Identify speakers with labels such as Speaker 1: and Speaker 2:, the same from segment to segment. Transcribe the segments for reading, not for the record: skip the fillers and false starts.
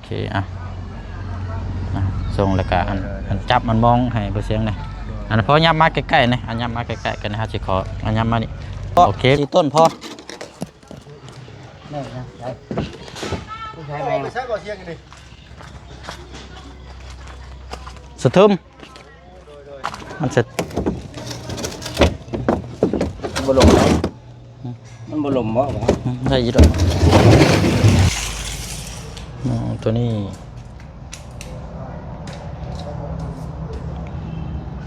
Speaker 1: เคส่งแล้วก็อันจับมันมองให้บ่เสียงเลยอันพอยับมาใกล้ๆนะอันยับมาใกล้ๆกันนะฮะสิขออันยับมานี่โอเคที่ต้นพอ
Speaker 2: นี่นะใช่ผู้ชายแมงใช่บ่เสียงกันดิ
Speaker 1: สะทึมมันสะ
Speaker 2: บ่ลมไหมมันบ่ลมบ่
Speaker 1: ได้ยินด้วยตัวนี้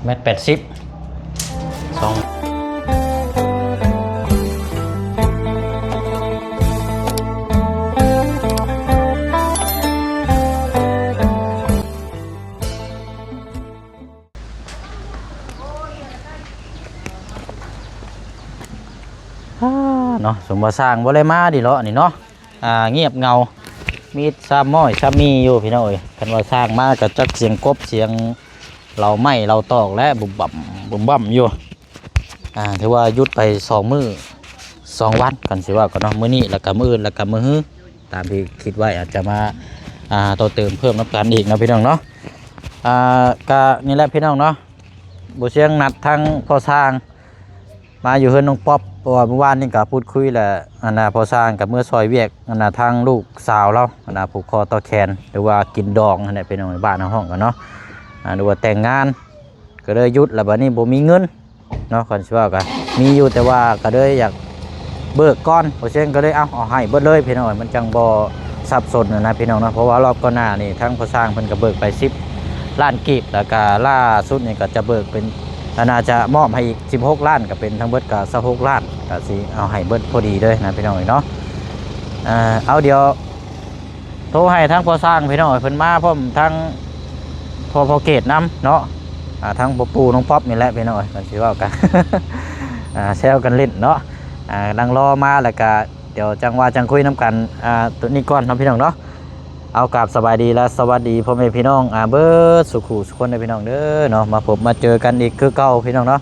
Speaker 1: 1.80 2เนาะสมว่าสร้างบ่ได้มาดิเลาะนี่เนาะเงียบเงามีซ้ำม้อยซ้ำมีอยู่พี่น้องเอ้ยคันว่าสร้างมาก็จักเสียงกบเสียงเราไม้เราตอกและบุบบั่มอยู่ถือว่ายุดไป2 มื้อ2 วันกันสิว่าก็เนาะมื้อนี้แล้วก็มื้ออื่นแล้วก็มื้อฮื้อตามที่คิดไว้อาจจะมาต่อเติมเพิ่มน้ำตาลอีกนะพี่น้องเนาะก็นี่แหละพี่น้องเนาะบ่เสียงนัดทั้งพ่อสร้างมาอยู่เฮือนน้องป๊อปเพราะว่าเมื่อวานนี่ก็พูดคุยแหละพอสร้างกับเมื่อซอยเวียกทางลูกสาวเราผูกคอต่อแขนหรือว่ากินดองนั่นแหละเป็นในบ้านในห้องกันเนาะหรือว่าแต่งงานก็เลยยุดแล้วบัดนี้บ่มีเงินเนาะคนสิว่ากันมีอยู่แต่ว่าก็เลยอยากเบิกก้อนเพราะฉะนั้นก็เลยเอาให้เบิดเลยพี่น้องมันจังบ่สับสนนะพี่น้องเนาะเพราะว่ารอบก่อนหน้านี่ทั้งพอสร้างเพิ่นก็เบิกไป10 ล้านกีบแล้วก็ล่าสุดนี่ก็จะเบิกเป็นน่าจะมอบให้อีก16 ล้านก็เป็นทั้งเบิดก็26 ล้านก็สิเอาให้เบิดพอดีเลยนะพี่น้องเนาะเอาเดี๋ยวโทรให้ทั้งพอสร้างพี่น้องเพิ่นมาพร้อมทั้งพอเกตน้ำเนาะทั้งปูน้องป๊อปนี่แหละพี่น้องกันสิว่ากันแซวกันเล่นเนาะดังรอมาแล้วก็เดี๋ยวจังว่าจังคุยน้ำกันตัวนี้ก่อนนะพี่น้องเนาะเอากราบสบายดีและสวัสดีพ่อแม่พี่น้องเบิร์ดสุขุสุขคนในพี่น้องเด้อเนาะมาพบมาเจอกันอีกคือเก่าพี่น้องเนาะ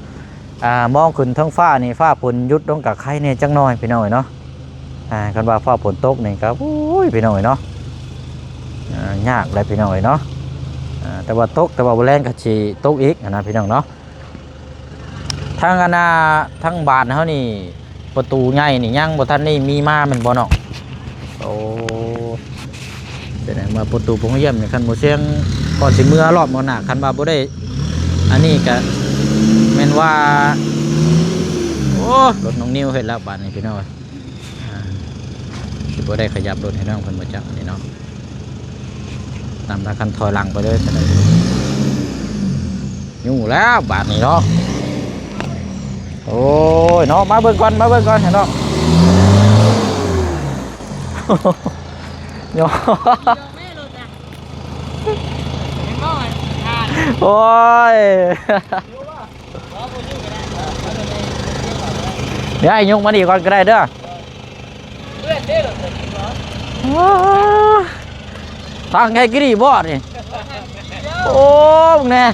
Speaker 1: มองขึ้นท้องฟ้านี่ฟ้าฝนยุดลงกับใครเนี่ยจังน้อยพี่น้องเนาะกันว่าฟ้าฝนตกนี่ครับโอ้ยพี่น้องเนาะยากเลยพี่น้องเนาะแต่ว่าตกแต่ว่าแรงกระชีตกอีกนะพี่น้องเนาะทั้งทั้งบานเขานี่ประตูใหญ่นี่ยังบ่ทันนี่มีมามันบ่เนาะโอ้แต่ไหนมาประตูพงเยี่ยมเนี่ยคันโมเสียงก่อนสิเมื่อรอบมอหนักคันบาบ่ได้อันนี้ก็แม่นว่าโอ้รถน้องนิ้วเห็นแล้วบานนี้พี่น้องสิบ่ได้ขยับรถให้น้องเพิ่นมาจับนี่เนาะตามทางคันถอยหลังไปเลยจะได้ยุ่งแล้วบานนี้เนาะโอ้ยเนาะมาเบิ่งก่อนเห็นเนาะโยโอ้ยเดี๋ยวไอ้ยุงมาดีก่อนก็ได้เด้อตั้งไงกี่ดีบอดนี่โอ้มึงแน่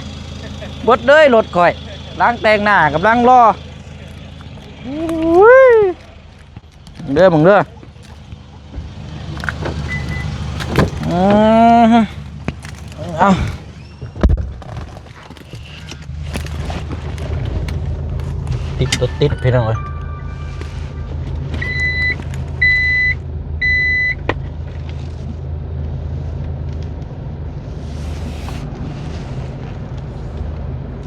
Speaker 1: บดเลยรถข่อยล้างแต่งหน้ากำลังรอเด้อมึงเด้อเอาติดพี่น้องเลยไ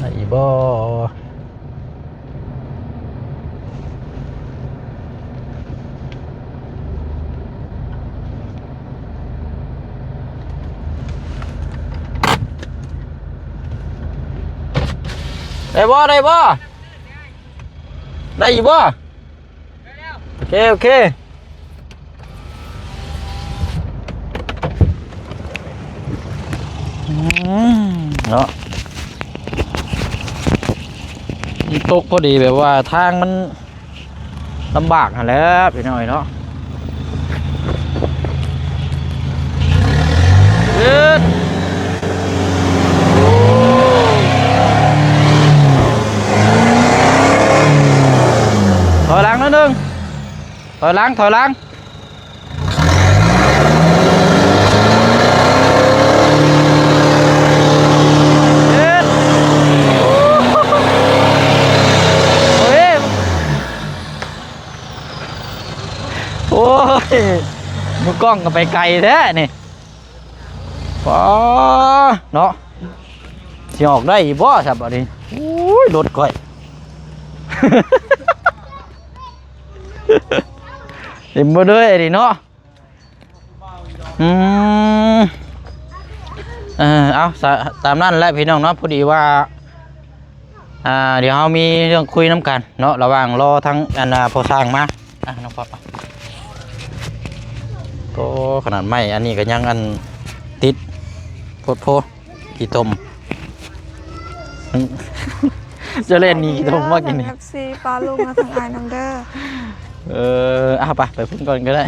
Speaker 1: อ้บ่ได้บ่ได้อยู่บ่โอเคเนาะตกพอดีแบบว่าทางมันลำบากแล้วพี่น้อยเนาะถอยหลังนิดนึงถอยหลัง มือกล้องก็ไปไกลแท้นี่ป๋อเนาะสิออกได้บ่ครับอันนี้โอ้ยรถก้อย เต็มบ่เลยดิเนาะเอาตามนั้นแหละพี่น้องเนาะพอดีว่าเดี๋ยวเรามีเรื่องคุยน้ำกันเนาะระหว่างรอทั้งพอสร้างมาน้องป๊อปโอ้ขนาดไม่อันนี้ก็ยังติดโพดกี่ตม จะเล่นนี่กี่ตมว่ากินนี่
Speaker 3: FC ปลาลุงมาทางไอ้น้ำเด้อ
Speaker 1: ไปพุ่งก่อนก็ได้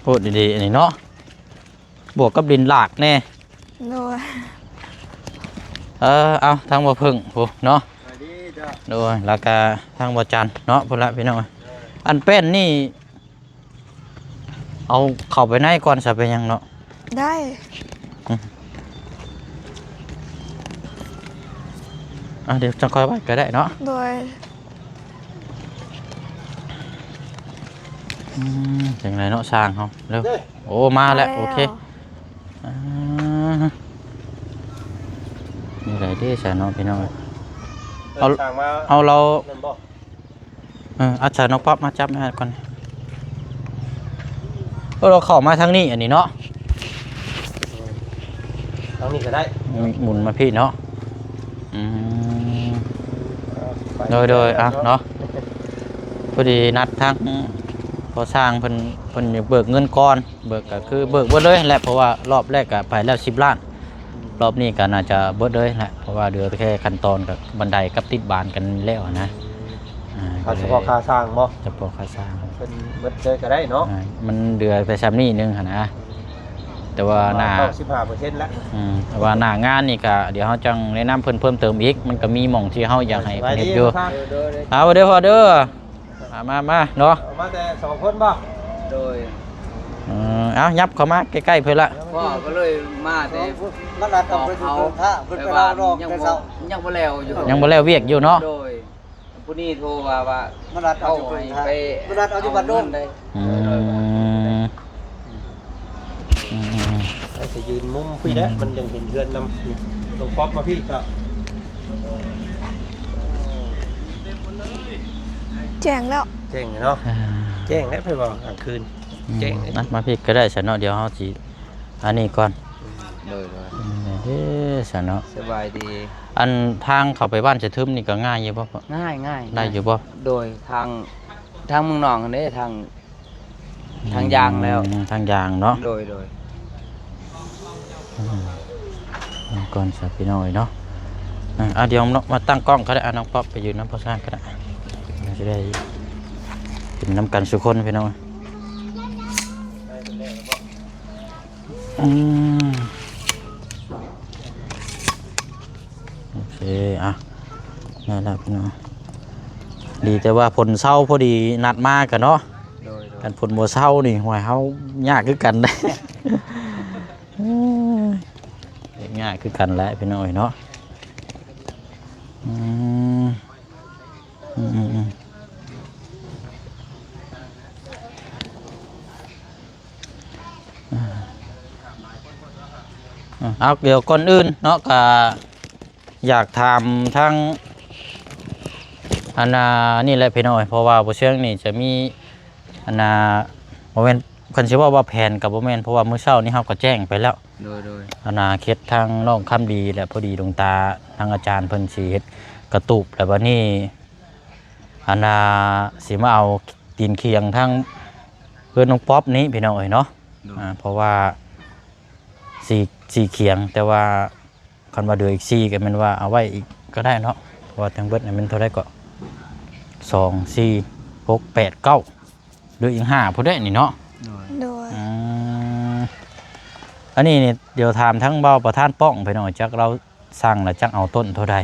Speaker 1: พูดดีๆอันนี้เนาะบวกกับดินหลากแน่
Speaker 3: โดย
Speaker 1: เอาทางบ่พึ่งพูเนาะโดยแล้วก็ทางบ่จันเนาะพุ่นละพี่น้องอันเป็นนี่เอาเข้าไปในก่อนซะเป็นยังเนาะ
Speaker 3: ได้
Speaker 1: เดี๋ยวจะคอยไว้ก็ได้เนาะ
Speaker 3: โดย
Speaker 1: จังไรเนาะสร้างเขาเร็วโอ้มาแล้วโอเคนี่ไรเด้สาเนาะพี่น้องเอาเราอาจารย์น้องป๊อปมาจับมาก่อนเราเข้ามาทางนี้อันนี้เนาะ
Speaker 2: ทางนี้ก็ได้
Speaker 1: หมุนมาพี่เนาะโดยเนาะพอดีนัดทางพอสร้างเพิ่นเบิกเงินก้อนเบิกก็คือเบิกเบิดเลยแหละเพราะว่ารอบแรกก็ไปแล้ว10 ล้านรอบนี้ก็น่าจะเบิดเลยแหละเพราะว่าเดือแค่ขั้นตอนกับบันไดกับติดบานกันแล้วนะ
Speaker 2: เฉพาะค่าสร้างบ่
Speaker 1: เฉพาะค่าสร้าง
Speaker 2: เป็นเบิดเลยก็ได้เนาะ
Speaker 1: มันเดือไปซ้ำนี่นึงนะแต่ว่าหน้า
Speaker 2: 15% แล้ว
Speaker 1: แต่ว่าหน้างานนี่ก็เดี๋ยวเฮาจังแนะนำเพิ่มเติมอีกมันก็มีหม่องที่เฮาอยากให้เพิ่นเฮ็ดอยู่เอาเด้อพอเด้อมาเนาะ
Speaker 2: มาแต่2คนบ่โดย
Speaker 1: เอายับเข้ามาใกล้ๆเพิ่นละ
Speaker 4: พ่อก็เลยมาแต่
Speaker 2: มันน่าต้องไปดูท่าเพิ่นไปรอบแต่เช้า
Speaker 4: ยังบ่แล้วอยู่
Speaker 1: ยังบ่แล้วเวียกอยู่เนาะ
Speaker 4: โดยผู้นี้โทรว่า
Speaker 2: มันน่าเอาไปมันน่าเอาอยู่บ้านโดนได้จะยืนมุมพี่แล้วมันยังเห็นเรือนนำตรงป๊อปมาพี่ก็
Speaker 3: แจ้งแล้ว
Speaker 2: แจ้งเนาะแจ้งแล้วไปบอกกลางคืนแจ้ง
Speaker 1: นัดมาพี่ก็ได้ฉันเนาะเดี๋ยวเฮาสิอันนี้ก่อน
Speaker 4: เลย
Speaker 1: ฉันเนาะ
Speaker 4: สบายดี
Speaker 1: อันทางเข้าไปบ้านจะทึมนี่ก็ง่ายอยู่บ่
Speaker 4: ง่าย
Speaker 1: ได้อยู่บ่
Speaker 4: โดยทางเมืองนองอันนี้ทางยางแล้ว
Speaker 1: ทางยางเนาะ
Speaker 4: โดย
Speaker 1: ก่อนสักพี่น้อยเนาะเดี๋ยวมาตั้งกล้องก็ได้น้องป๊อปไปยืนน้ำพอสร้างก็ได้จะได้เป็นน้ำกันสุขคนพี่น้องโอเคนั่นแหละพี่น้องดีแต่ว่าผลเศร้าพอดีนัดมากกันเนาะกันผลบัวเศร้านี่หวยเขายากคือกันได้ง่ายคือกันแหละพี่น้อยเนาะเอาเดี๋ยวก่อนอื่นเนาะก็อยากถามทั้งนี่แหละพี่น้อยเพราะว่าบ่เชิงนี่จะมีบ่แม่นคันสิว่าแผนกับบ่แม่นเพราะว่ามื้อเช้านี้เฮาก็แจ้งไปแล้ว
Speaker 4: โดย
Speaker 1: เฮ็ดทางน้องคำดีและพอดีดวงตาทางอาจารย์เพิ่นสิเฮ็ดกระตุบแล้วบัดนี้สิมาเอาตีนเคียงทางเพื่อนน้องป๊อปนี้พี่น้อยเนาะเพราะว่า4เคียงแต่ว่าคันว่าเดืออีก4ก็แม่นว่าเอาไว้อีกก็ได้เนาะเพราะว่าทั้งเบิดนี่มันเท่าใดก็2 4 6 8 9เหลืออีก5พุ่นได้นี่เนาะ
Speaker 3: โดย
Speaker 1: อันนี้นี่เดี๋ยวถามทั้งเบาประธานป้องไปหน่อยจักเราสั่งแล้วจักเอาต้นเท่าใด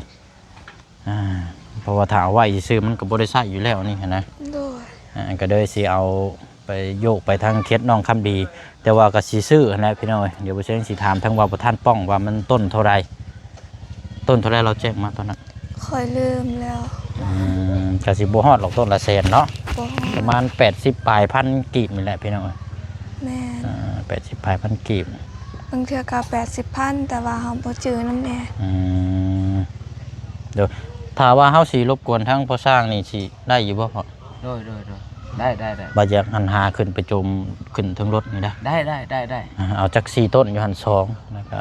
Speaker 1: เพราะว่าถ้าเอาไว้ซื้อมันก็บ่ได้ใช้อยู่แล้วนี่นะก็เลยสิเอาไปโยกไปทางเคสน้องคำดีแต่ว่าก็สิซื้อนะพี่น้อยเดี๋ยวบ่เชิงสิถามทั้งเบาประธานป้องว่ามันต้นเท่าใดเราแจ้งมาตอนนั้น
Speaker 3: ค่อยลืมแล้ว
Speaker 1: ก็สิบ่ฮอดหรอกต้นละแสนเนาะ
Speaker 3: บ่ฮอ
Speaker 1: ประ
Speaker 3: ด
Speaker 1: มาณ80ปลายพันกีบนี่แหละพี่น้อง
Speaker 3: แม่น
Speaker 1: 80ปลายพันกีบบ
Speaker 3: างเทื่อก็80,000แต่ว่าเฮาบ่จื้อนำแน่
Speaker 1: เดี๋ยวถ้าว่าเฮาสิรบกวนทั้งพ่อสร้างนี่สิได้อยู่บ่พ่อ
Speaker 4: โดยได้
Speaker 1: บ่อยากหันหาขึ้นไปจมขึ้นถึงรถนี่ได้
Speaker 4: ได้
Speaker 1: เอาจัก4ต้นอยู่หัน2แล้วก็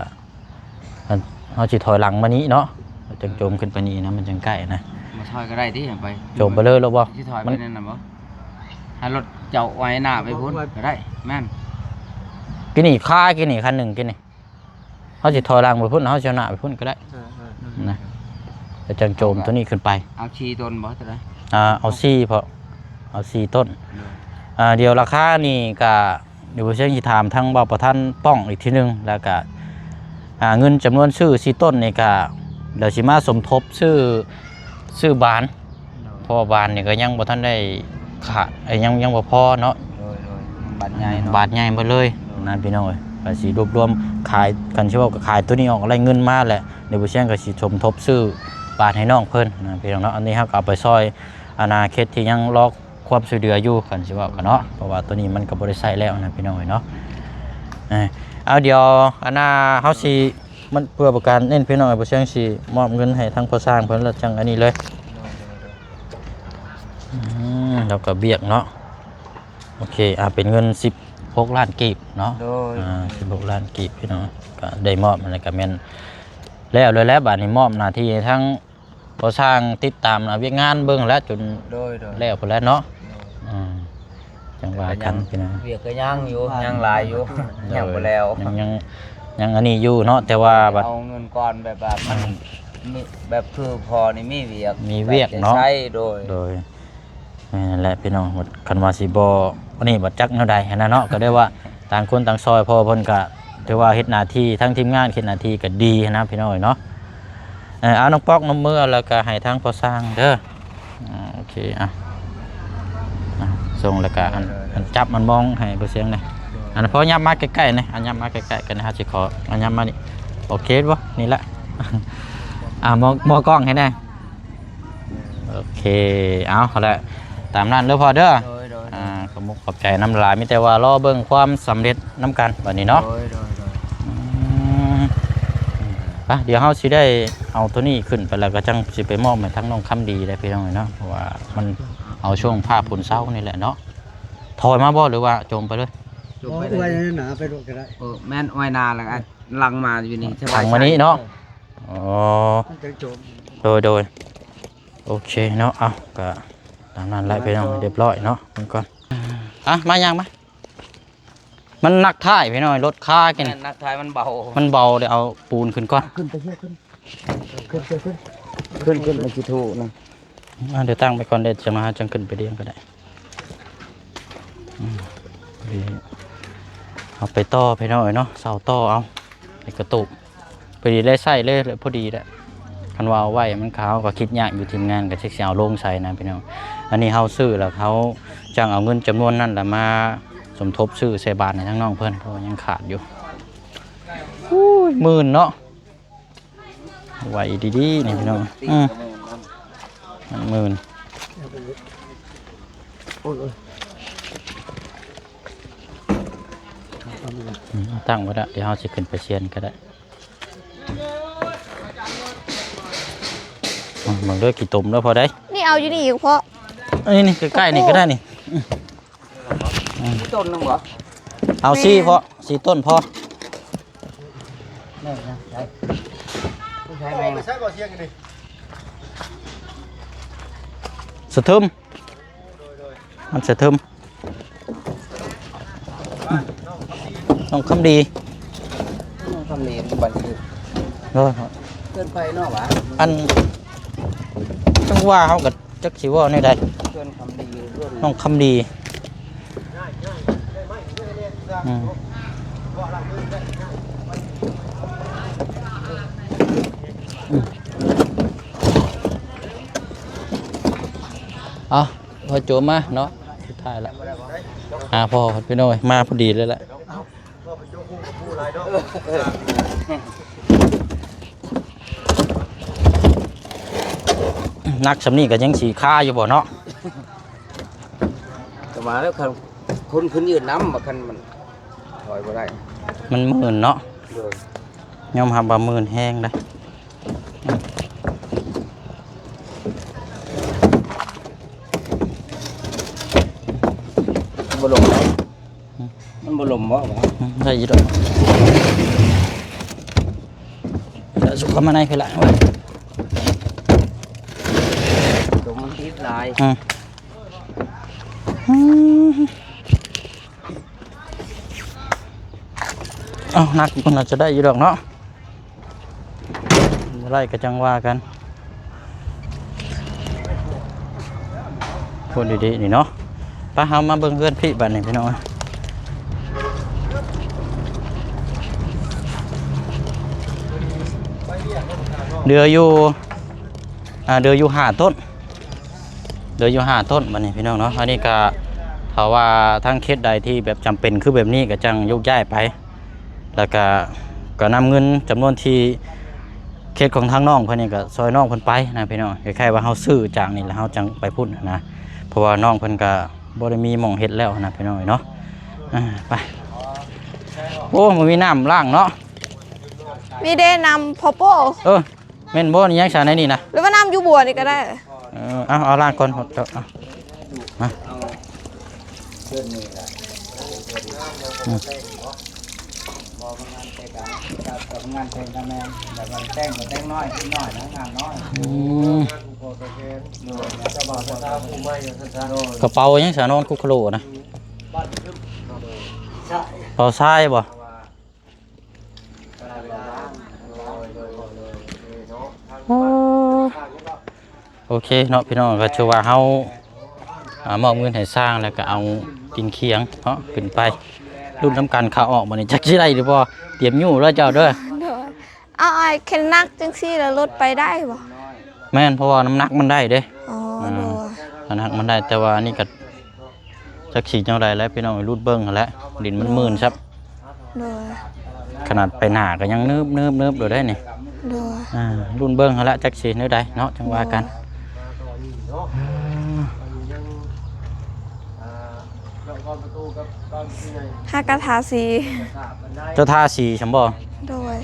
Speaker 1: เฮาสิถอยหลังมานี้เนาะจังจมขึ้นไปนี่นะมันจังใกล้นะ
Speaker 4: มาถอยก็ได้ที่ไป
Speaker 1: จมไปเลยแล้วบ่
Speaker 4: ที่ถอยไปนั่นน่ะบ่ให้รถเจ้าไว้หน้าไปพุ่นก็ได้แม่น
Speaker 1: กินนี่ค่ากินนี่คันหนึงกินนี่เฮาสิถอยหลังไปพุ่นเฮาสิเอาหน้าไปพุ่นก็ได้นะจะจังโจมตัวนี้ขึ้นไป
Speaker 4: เอาชีต้นบ่จะได้
Speaker 1: เอา4พอเอา4ต้นเดี๋ยวราคานี่ก็เดี๋ยวเชิงสิถามทั้งบ่าวประท่านป้องอีกทีนึงแล้วก็เงินจำนวนซื้อ4ต้นนี่ก็เดี๋ยวสิมาสมทบซื้อบานเพราะว่าบานนี่ก็ยังบ่ทันได้ขาดยังบ่พอเนาะ
Speaker 4: โดยบาดใหญ่เนาะ
Speaker 1: บาทใหญ่หมดเลยนั่นพี่น้องเอ้ยก็สิรวบรวมขายกันสิว่าก็ขายตัวนี้ออกอะไรเงินมาแหละเดี๋ยวบ่เชิงก็สิสมทบซื้อบาทให้น้องเพิ่นนะพี่น้องเนาะอันนี้เฮาก็เอาไปซอยอาณาเขตที่ยังรอความช่วยเหลืออยู่กันสิว่ากันเนาะเพราะว่าตัวนี้มันก็บ่ได้ใช้แล้วนะพี่น้องเอ้ยเนาะเอาเดี๋ยวอันน่ะเฮาสิมันเพื่อประกันเน้นพี่น้องเอ้ยบ่เชิงสิมอบเงินให้ทางผู้สร้างเพิ่นแล้วจังอันนี้เลยแล้วก็เบี้ยเนาะโอเคเป็นเงิน16ล้านกีบเนาะ
Speaker 4: โดย
Speaker 1: 16ล้านกีบพี่น้องก็ได้มอบมันก็แม่นแล้วเลยแล้วบัดนี้มอบหน้าที่ให้ทั้งผู้สร้างติดตามเวียกงานเบิ่งแล้วจน
Speaker 4: โดย
Speaker 1: แล้วพุ่นแล้วเนาะจังว่ากันพี่น้อง
Speaker 4: เวียกก็ยังอยู่ยังหลายอยู่ยังบ่แล้ว
Speaker 1: ยังอันนี้อยู่เนาะแต่ว่าบัด
Speaker 4: เอาเงินก่อนแบบมันมีแบบคือพอนี่มีเวียก
Speaker 1: เนาะ
Speaker 4: ใช้โดย
Speaker 1: นั่นแหละพี่น้องคันว่าสิบ่วันนี้บ่จักแนวใดหันน่ะเนาะก็ได้ว่าต่างคนต่างซอยพอเพิ่นก็ถือว่าเฮ็ดหน้าที่ทั้งทีมงานเฮ็ดหน้าที่ก็ดีนะพี่น้องเนาะเอาน้องปอกน้ำมือแล้วก็ให้ทางพอสร้างเด้อโอเคส่งแล้วก็อันจับมันมองให้บ่เสียงนะอันพอยับมาใกล้ๆนะอันยับมาใกล้ๆกันนะฮะสิขออันยับมานี่โอเคบ่นี่ละมองกล้องให้ได้โอเคเอาละตามนั้นเด้อพอเด้อขอบมุกขอบใจน้ำลายมีแต่ว่ารอเบิ่งความสำเร็จน้ำกันวันนี้เนาะเดี๋ยวเฮาสิได้เอาตัวนี้ขึ้นไปแล้วก็จังสิไปมอบให้ทั้งน้องคำดีได้พี่น้องเนาะเพราะว่ามันเอาช่วงภาพผลเศร้านี่แหละเนาะถอยมาบ่หรือว่าจมไปเลย
Speaker 2: ไว้หนาไปดูก็ได้
Speaker 4: แม่นอ้อยนาแล้วก็ลังมาอยู่นี่
Speaker 1: ทางมานี้เนาะอ๋อ
Speaker 2: จะจม
Speaker 1: โดยโอเคเนาะเอาก็ตามนั้นแหละพี่น้องเรียบร้อยเนาะมันก่อนมายังมามันหนักท้ายพี่น้องรถค่ากิน
Speaker 4: นักทายมันเบา
Speaker 1: มันเบาเดี๋ยวเอาปูนขึ้นก่อน
Speaker 2: ขึ้นไปเชื่อขึ้น
Speaker 4: มันสิถูกนะ
Speaker 1: เดี๋ยวตั้งไปก่อนเดี๋ยวจะมาจังขึ้นไปเรียงก็ได้เอาไปต่อพี่น้องเนาะเสาต่อเอาไปกระตุกพอดีได้ใส่เลยพอดีแหละคันว่าเอาไว้มันขาวก็คิดยากอยู่ทีมงานกับเช็คเอาลงใส่นะพี่น้องอันนี้เขาซื้อแล้วเขาจังเอาเงินจำนวนนั้นแหละมาสมทบซื้อเซบานในทั้งน้องเพื่อนเพราะยังขาดอยู่10,000เนาะไหวดีๆนี่พี่น้อง10,000ตั้งไว้แล้วเดี๋ยวเราจะขึ้นไปเชียนก็ได้มันด้วยกี่ตุ่มแล้วพอได้
Speaker 3: นี่เอาอยู่นี่อยู่เพราะ
Speaker 1: นี่ใกล้ๆนี่ก็ได้นี่
Speaker 4: ต้นนึงบ่
Speaker 1: เอา4พอ4ต้นพอ
Speaker 4: ใช้แมง
Speaker 2: ใช้ก่อเชียงกันดิ
Speaker 1: สะทึมมันสะทึมน้องคำดี
Speaker 4: ทำเลบันทึก
Speaker 1: เนาะ
Speaker 4: เกินไปเนาะวะ
Speaker 1: อันจังว่าเขากับจักสิว่าในใด
Speaker 4: เกินคำดีร่วม
Speaker 1: น้องคำดีพอโจมมาเนาะสุดท้ายแล้วพอพี่น้อยมาพอดีเลยแหละ นักสำนี่ก็ยังสีค่าอยู่บ่เนาะ
Speaker 4: ก็มาแล้วคนขึ้นยืนน้ำมาคันมันถอยบ่ได้
Speaker 1: มันหมื่นเนาะ
Speaker 4: โดย
Speaker 1: ยอมรับว่าหมื่นแห้งได้
Speaker 4: บ่ลมได้มันบ่ลมบ่วะ
Speaker 1: ได้อยิดอกจะสุขมาในคือละไว้
Speaker 4: ลมมันติดหลาย
Speaker 1: เอานักมันอาจจะได้อยู่ดอกเนาะไล่ก็จังว่ากันพูดดีๆนี่เนาะไปเฮามาเบิ่งเพื่อนพี่บัดนี้พี่น้องเดืออยู่5 ต้นเดืออยู่5 ต้นบัดนี้พี่น้องเนาะอันนี้ก็ถ้าว่าทางเขตใดที่แบบจำเป็นคือแบบนี้ก็จังยกย้ายไปแล้วก็นำเงินจำนวนที่เขตของทางน้องเพิ่นนี่ก็ซอยน้องเพิ่นไปนะพี่น้องคล้ายๆว่าเฮาซื้อจากนี่แล้วเฮาจังไปพุ่นนะเพราะว่าน้องเพิ่นก็บ่ได้มีหม่องเฮ็ดแล้วนะพี่น้องเนาะไปโอ้มันมีน้ำล้างเนาะ
Speaker 3: มีเดนำพอโป้
Speaker 1: แม่นบ่นี่ยังซะในนี่นะ
Speaker 3: หรือว่าน้ำยูบัวนี่ก็ได้
Speaker 1: เอาล้างก่อนมา
Speaker 4: เพื่อนนี่แหละงานแต่งกันแม่แบบว่าแต่งก็แต่งน้อยขึ้นน้อยนะงานน้อยจะบอกจะตาผู้ไม่จะตาโดน
Speaker 1: กระเป๋ายังซะนอนคุกคโลนะเป๋าทรายบ่โอเคเนาะพี่น้องก็ชื่อว่าเฮามอบเงินให้สร้างแล้วก็เอาดินเคียงเนาะขึ้นไปรุ่นทำการข่าวออกมานี่จักสิได้หรือบ่เตรียมอยู่แล้วเจ้าเด้อ
Speaker 3: โดยเอาไอ้เข็นนักจังซี่แล้วรถไปได้บ่
Speaker 1: แม่นเพราะว่าน้ำหนักมันได้เด้
Speaker 3: อ๋อโดย
Speaker 1: น้ำหนักมันได้แต่ว่านี่ก็จักสิจังไดแล้วพี่น้องรูดเบิ่งหั่นแหละดินมันมื่นครับ
Speaker 3: โดย
Speaker 1: ขนาดไปหน้าก็ยังเนิบๆอยู่ได้นี่
Speaker 3: โดย
Speaker 1: รุ่นเบิ่งหั่นแหละจักสิแนวใดเนาะจังว่ากัน
Speaker 3: หากระถาสี
Speaker 1: เจ้าท่าสีฉันบ่
Speaker 3: โดย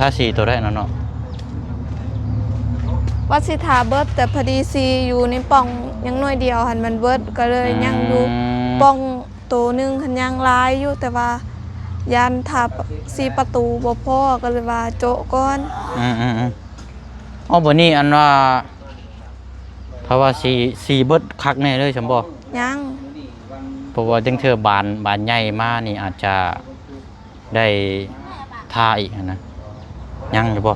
Speaker 1: ท่าสีตัวได้เนาะ
Speaker 3: วัดสิทาเบิดแต่พอดีซีอยู่ในป่องยังหน่วยเดียวหันมันเบิดก็เลยยังอยู่ป่องตัวหนึงหันยังหลายอยู่แต่ว่ายันทาซีประตูบ่พอก็เลยว่าโจะก่อน
Speaker 1: อ๋อบ่นี่อันว่าเพราะว่าสีเบิดคักแน่เลยฉันบ่
Speaker 3: ยัง
Speaker 1: เพราะว่าจังเธอบานใหญ่มานี่อาจจะได้ท่าอีกนะยังอยู่บ่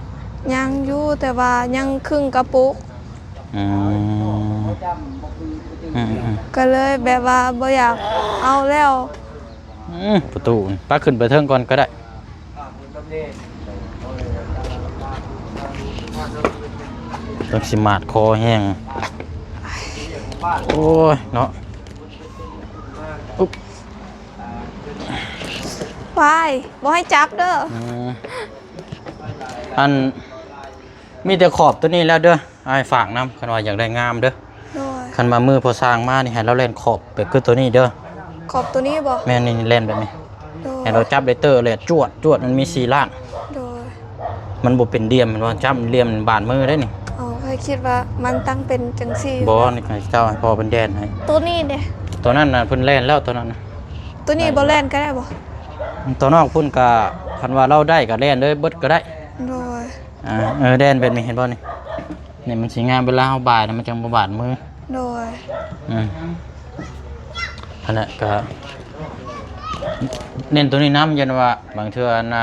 Speaker 3: ยังอยู่แต่ว่ายังครึ่งกระปุก
Speaker 1: อืม
Speaker 3: ก็เลยแบบว่าบ่อยากเอาแล้ว
Speaker 1: ประตูป้าขึ้นไปเทิงก่อนก็ได้ต้องสิมาดคอแห้งโอ้ยเนาะอุ๊บ
Speaker 3: ไปบ่ให้จับเด้อ
Speaker 1: อันมีแต่ขอบตัวนี้แล้วเด้อไอ้ฝากน้ำคันว่าอยากได้งามเด้อ
Speaker 3: โดย
Speaker 1: คันมามือพอสร้างมานี่ให้เราเล่นขอบไปคือตัวนี้เด้อ
Speaker 3: ขอบตัวนี้บ่
Speaker 1: แม่นี่เล่นแบบนี้
Speaker 3: โดย
Speaker 1: ให้เราจับเลเตอร์เลยจวดมันมี4ล่าง
Speaker 3: โดย
Speaker 1: มันบ่เป็นเหลี่ยมมันว่าจับเหลี่ยมบานมือได้นี่
Speaker 3: อ๋อเคยคิดว่ามันตั้งเป็นจังซี่
Speaker 1: บ่นี่ให้เจ้าให้พอเป็นแดนให้
Speaker 3: ตัวนี้เด้
Speaker 1: ตัวนั้นน่ะเพิ่นเล่นแล้วตัวนั้นน่ะ
Speaker 3: ตัวนี้บ่แล่นก็ได้บ่
Speaker 1: ตัวนอกพุ่นก็คันว่าเราได้ก็เล่นเลยเบิดก็ได้
Speaker 3: โดย
Speaker 1: แดนเป็นมีเห็นบ่นี่นี่มันสิงามเวลาเฮาบ่ายนะมันจังบ่บาดมือ
Speaker 3: โดย
Speaker 1: อันนั้นก็เน้นตัวนี้น้ำยันว่าบางเทื่อน่ะ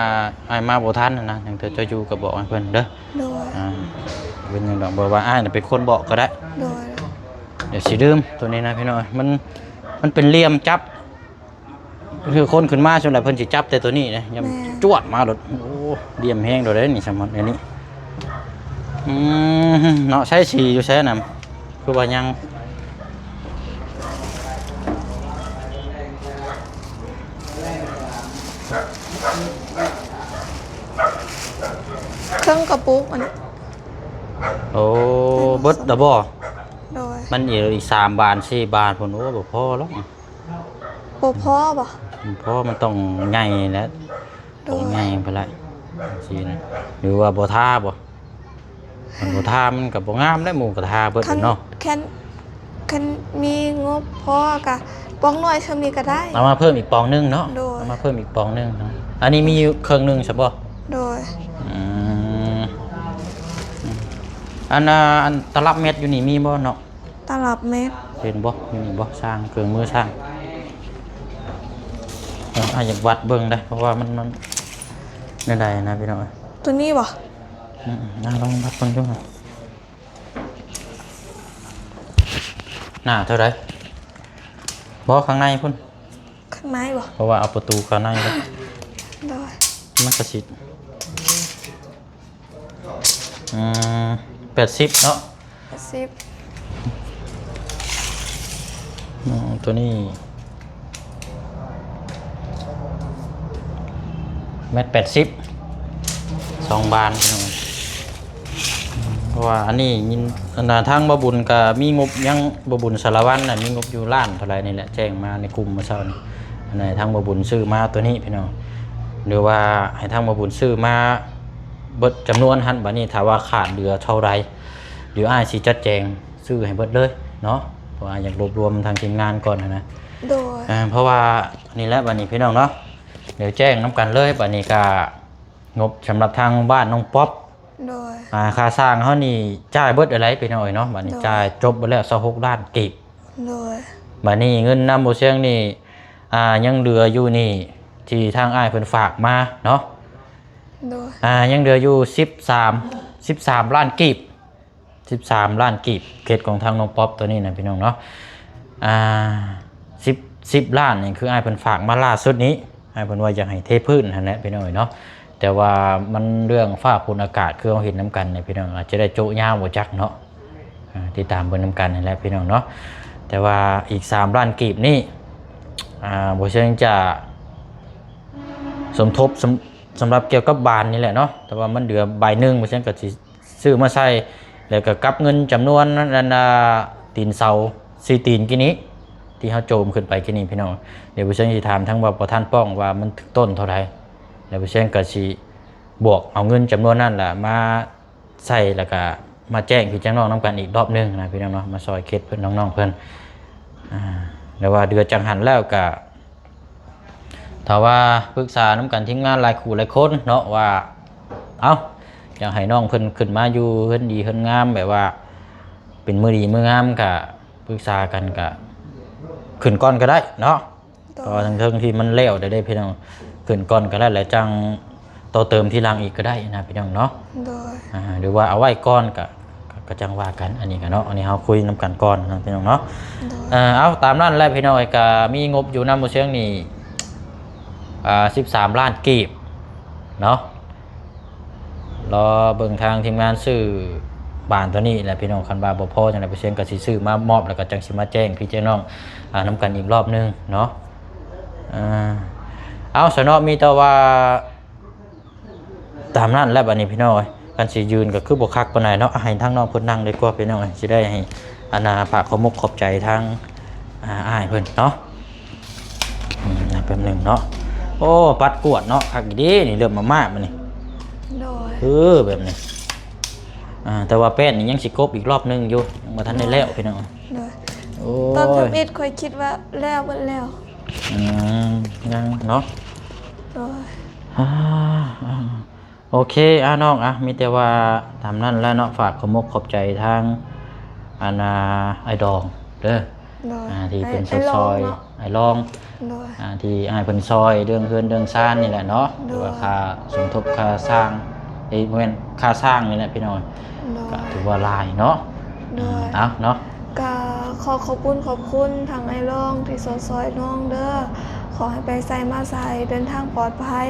Speaker 1: อ้ายมาบ่ทันนะจังเทื่อเจ้าอยู่ก็บอกให้เพิ่นเด้อ
Speaker 3: โดย
Speaker 1: เป็นหยังดอกบอกว่าอ้ายน่ะเป็นคนบอกก็ได้
Speaker 3: โดย
Speaker 1: เดี๋ยวสิลืมตัวนี้นะพี่น้อยมันเป็นเหลี่ยมจับคือคนขึ้นมาส่วนใหญ่เพิ่นสิจับแต่ตัวนี้นะยำจวดมาโดดโอ้เหลี่ยมแห้งโดดได้นี่สมมุติอันนี้เนาะใช้สีอยู่ใช้น่ะคือว่ายัง
Speaker 3: เครื่องกระปุกอันนี้
Speaker 1: โอ้เบิดดับบ่
Speaker 3: โดย
Speaker 1: มันอีก3 บาท4 บาทพุ่นโอ้บ่พอหรอก
Speaker 3: บ่พอบ่
Speaker 1: เพราะมันต้องใหญ่แล้ว
Speaker 3: โด
Speaker 1: ต้อง
Speaker 3: ย
Speaker 1: ใหญ่ไปแล้วสินะหรือว่าบ่ทาบ่มันบ่ทามันก็บ่งามได้หมู่ก็ทาเบิด
Speaker 3: คัน
Speaker 1: เนาะ
Speaker 3: คันมีงบพอกะป้องน้อยเท่านี้ก็ได้
Speaker 1: เอามาเพิ่มอีกปองนึงเนาะ
Speaker 3: โดย
Speaker 1: เอามาเพิ่มอีกปองนึงเนาะอันนี้มีอยู่เครื่องนึงใช่บ่
Speaker 3: โดย
Speaker 1: อืมอันตลับเม็ดอยู่นี่มีบ่เนาะ
Speaker 3: ตลับเม็ด
Speaker 1: เห็นบ่อยู่นี่บ่สร้างเครื่องมือสร้างอยากวัดเบิ่งได้เพราะว่ามันได้นะพี่น้อง
Speaker 3: ตัวนี้บ่
Speaker 1: ลองวัดเบิ่งดูครับหน้าเท่าไหร่บ่ข้างในพุ่น
Speaker 3: ข้างในบ่
Speaker 1: เพราะว่าเอาประตูข้างในเลย
Speaker 3: โดย
Speaker 1: มันกระสิทธิ์80เนาะ
Speaker 3: 10
Speaker 1: ตัวนี้1.80 2 บาทพี่น้องเพราะว่าอันนี้ยินทางบ่บุญก็มีงบยังบ่บุญสารวัตรน่ะมีงบอยู่ล้านเท่าไหร่นี่แหละแจ้งมาในกลุ่มเมื่อเช้านี้อันไหนทางบ่บุญซื้อมาตัวนี้พี่น้องหรือว่าให้ทางบ่บุญซื้อมาเบิดจำนวนหันบัดนี้ถ้าว่าขาดเหลือเท่าไรเดี๋ยวอ้ายสิจัดแจงซื้อให้เบิดเลยเนาะเพราะว่าอยากรวบรวมทางทีมงานก่อนนะ
Speaker 3: โดย
Speaker 1: เพราะว่านี่แหละบัดนี้พี่น้องเนาะเดี๋ยวแจ้งน้ำกันเลยบัดนี้ก็งบสำหรับทางบ้านน้องป๊อป
Speaker 3: โดย
Speaker 1: ค่าสร้างเขานี่จ่ายเบิดอะไรไปหน่อยเนาะบัดนี้
Speaker 3: โดย
Speaker 1: จ่ายจบไปแล้ว26 ล้านกีบ
Speaker 3: โดย
Speaker 1: บัดนี้เงินนำบ่เชียงนี่ยังเหลืออยู่นี่ที่ทางอ้ายเพิ่นฝากมาเนาะ
Speaker 3: โดย
Speaker 1: ยังเหลืออยู่13 ล้านกีบ13 ล้านกีบเขตของทางน้องป๊อปตัวนี้นะพี่น้องเนาะ10 ล้านนี่คืออ้ายเพิ่นฝากมาล่าสุดนี้อ้ายเพิ่นว่าอยากให้เทพื้นหั่นแหละพี่น้องเนาะแต่ว่ามันเรื่องฟ้าฝนอากาศคือเราเห็นน้ำกันเนี่ยพี่น้องอาจจะได้โจะยาวบ่จักเนาะติดตามเบิ่งน้ำกันนั่นแหละพี่น้องเนาะแต่ว่าอีก3 ล้านกีบนี่บ่เชิงจะสมทบสำหรับเกี่ยวกับบานนี่แหละเนาะแต่ว่ามันเหลือใบหนึงบ่เชิงก็สิซื้อมาใช้แล้วก็กลับเงินจำนวนนั้นตีนเสา4 ตีนกินี้ที่เฮาโจมขึ้นไปกินี้พี่น้องเดี๋ยวบ่เชิงสิถามทั้งว่าบ่ทันป้องว่ามันถึงต้นเท่าใดแล้วบ่เชิงก็สิบวกเอาเงินจำนวนนั้นล่ะมาใส่แล้วก็มาแจ้งพี่น้องน้ำกันอีกรอบนึงนะพี่น้องเนาะมาซอยเคสเพิ่นน้องๆเพิ่นแล้วว่าเดือจังหันแล้วก็ถ้าว่าปรึกษาน้ำกันทีมงานหลายคู่หลายคนเนาะว่าเอ้าอยากให้น้องเพิ่นขึ้นมาอยู่เพิ่นดีเพิ่นงามแบบว่าเป็นมือดีมืองามก็ปรึกษากันก็ขึ้นก่อนก็ได้เนาะก็ทั้งเทิงที่มันแล้วได้พี่น้องขึ้นก่อนก็ได้แล้วจังต่อเติมที่หลังอีกก็ได้นะพี่น้องเนาะ
Speaker 3: โดย
Speaker 1: หรือว่าเอาไว้ก่อนก็จังว่ากันอันนี้กันเนาะอันนี้เฮาคุยนํกันก่อนนะพี่น้องเนาะ
Speaker 3: โดย
Speaker 1: เอาตามนั้นแหละพี่น้องก็มีงบอยู่นำบ่เชิงนี่13 ล้านกีบเนาะรอเบิ่งทางทีมงานซื้อบ้านตัวนี้แหละพี่น้องคันว่าบ่พอจังได๋บ่เชิงก็สิซื้อมามอบแล้วก็จังสิมาแจ้งพี่น้องนำกันอีกรอบนึงเนาะเอาซะเนาะมีแต่ว่าตามนั้นแหละบัดนี้พี่น้องกันสิยืนก็คือบ่คักปานใดเนาะให้ทางน้องเพิ่นนั่งได้กว่าพี่น้องสิได้ให้ฝากขอมกขอบใจทางอ้ายเพิ่นเนาะแป๊บนึงเนาะโอ้ปัดกวดเนาะคักอีดีนี่เริ่มมาบัดนี้
Speaker 3: โดย
Speaker 1: แบบนี้แต่ว่าแป้นนี่ยังสิกบอีกรอบนึงอยู่ยังบ่ทันได้แล้วพี่น้อง
Speaker 3: โดย
Speaker 1: โอ้
Speaker 3: ตอน
Speaker 1: ย
Speaker 3: ทำอิฐค่อยคิดว่าแล้วเบิดแล้ว
Speaker 1: ยังเนาะ
Speaker 3: โดย
Speaker 1: โอเคน้องมีแต่ว่าทำนั่นแล้วเนาะฝากขอมกขอบใจทางไอดองเด้อ
Speaker 3: โดย
Speaker 1: ที่เป็น
Speaker 3: ไอ้
Speaker 1: ซอย
Speaker 3: เนาะ
Speaker 1: ไอลอง
Speaker 3: โดย
Speaker 1: ที่ไอเป็นซอยเรื่องเฮือนเรื่องซ่านนี่แหละเนาะหรือว่าค่าสมทบค่าสร้างบ่แม่นค่าสร้างนี่แหละพี่น้อง
Speaker 3: โด
Speaker 1: ก็
Speaker 3: ย
Speaker 1: ถือว่าหลายเนาะ
Speaker 3: โดย
Speaker 1: เนาะ
Speaker 3: ก็ขอบคุณทางไอ้ร่องที่ซอยน้องเด้อขอให้ไปใส่มาใส่เดินทางปลอดภัย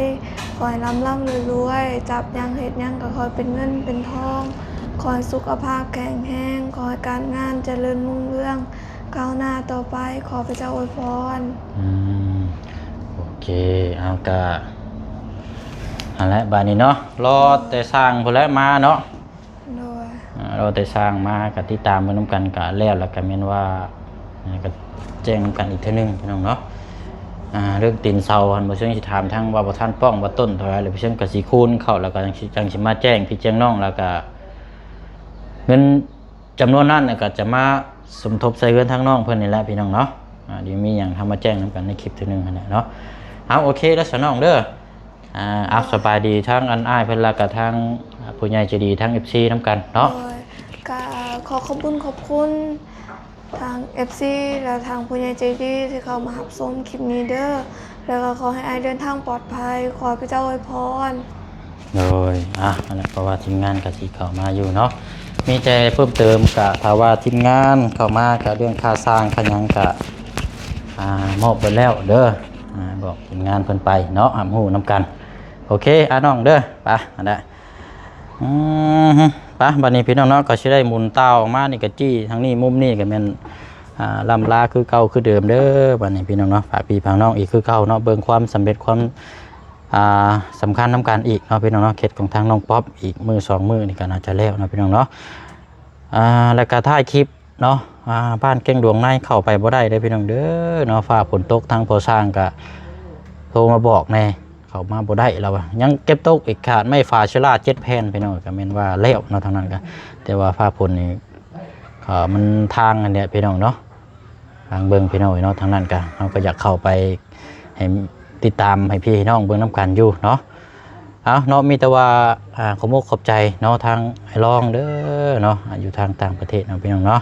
Speaker 3: ขอให้ร่ำรวยๆจับยังเฮ็ดยังก็ขอให้เป็นเงินเป็นทองขอให้สุขภาพแข็งแรงขอให้การงานเจริญรุ่งเรืองก้าวหน้าต่อไปขอพระเจ้าอวยพร
Speaker 1: โอเคเอาก็อันแหละบาดนี้เนาะรอแต่สร้างพุ่นแหละมาเนาะ
Speaker 3: โดย
Speaker 1: เราได้สร้างมากับติดตามเบิ่งนํกันก็แล้วก็แม่นว่าก็แจ้งกันอีกเทื่อนึงพี่น้องเนาะเรื่องตีนเสาหันบ่เชิงสิถามทั้งว่าบ่ทันป้องว่าต้นเท่าไหร่หรือบ่เชิงก็สิคูณเข้าแล้วก็จังสิมาแจ้งพี่แจ้งน้องแล้วก็เงินจำนวนนั้นก็จะมาสมทบใส่เงินทางน้องเพิ่นนี่แหละพี่น้องเนาะเดี๋ยวมีหยังทำมาแจ้งนํกันในคลิปเทื่อนึงนั่นแหละเนาะเอาโอเคแล้วซะน้องเด้ออัพสบายดีทั้งอันอ้ายเพิ่นแล้วก็ทั้งผู้ใหญ่ใจดีทั้ง FC นํกันเนาะ
Speaker 3: ก็ขอขอบคุณทาง FC และทางผู้ใหญ่ใจดีที่เข้ามารับชมคลิปนี้เด้อแล้วก็ขอให้อายเดินทางปลอดภัยขอให้พระเจ้าอวยพร
Speaker 1: โดยนั่นแหละเพราะว่าทีมงานก็สิเข้ามาอยู่เนาะมีใจเพิ่มเติมก็ถ้าว่าทีมงานเข้ามาก็เรื่องค่าสร้างค่าหยังก็มอบไปแล้วเด้อบอกทีมงานเพิ่นไปเนาะฮู้นํกันโอเคน้องเด้อไปนั่นแหละไปบัดนี้พี่น้องเนาะก็สิได้หมุนเต้าออกมานี่ก็จี้ทางนี้มุมนี้ก็แม่นลำลาคือเก่าคือเดิมเด้อบัดนี้พี่น้องเนาะฝากพี่ฝากน้องอีกคือเก่าเนาะเบิ่งความสำเร็จความสำคัญนำกันอีกเนาะพี่น้องเนาะเคล็ดของทางน้องป๊อปอีกมือ2มือนี่ก็น่าจะแล้วเนาะพี่น้องเนาะแล้วก็ถ่ายคลิปเนาะบ้านเก่งดวงในเข้าไปบ่ได้เด้อพี่น้องเด้อเนาะฟ้าฝนตกทางพอสร้างก็โทรมาบอกแน่เข้ามาบ่ได้แล้วยังเก็บตกอีกขาดไม่ฝาชลา7แผ่นพี่น้องก็แม่นว่าแล้วเนาะทางนั้นก็แต่ว่าฟ้าฝนนี่มันทางอันเนี้ยพี่น้องเนาะทางเบิ่งพี่น้องเนาะทางนั้นก็เราก็อยากเข้าไปให้ติดตามให้พี่น้องเบิ่งน้ำกันอยู่เนาะเนาะมีแต่ว่าขอมกขอบใจเนาะทางไอ้รองเด้อเนาะอยู่ทางต่างประเทศเนาะพี่น้องเนาะ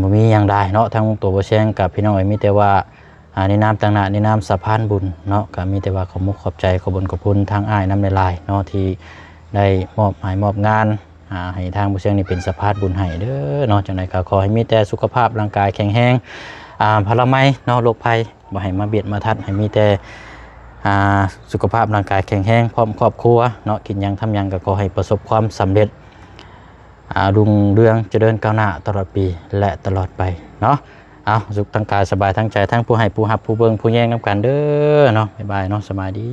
Speaker 1: บ่มีหยังได้เนาะทางตัวบ่แซงกับพี่น้องมีแต่ว่าในนามต่างหน้าในนามสะพานบุญเนาะก็มีแต่ว่าขอมกขอบใจขอบคุญขอบคุณทางอ้ายน้ำในลายเนาะที่ได้มอบหมายมอบงานให้ทางบ่แซงนี่เป็นสะพานบุญให้เด้อเนาะจังได๋ก็ขอให้มีแต่สุขภาพร่างกายแข็งแรงพลไม้เนาะโรคภัยบ่ให้มาเบียดมาทัดให้มีแต่สุขภาพร่างกายแข็งแรงพร้อมครอบครัวเนาะกินหยังทำหยังก็ขอให้ประสบความสำเร็จรุ่งเรืองเจริญก้าวหน้าตลอดปีและตลอดไปเนาะสุขทั้งกายสบายทั้งใจทั้งผู้ให้ผู้รับผู้เบิ่งผู้แย่งนำกันเด้อเนาะบ๊ายบายเนาะสบายดี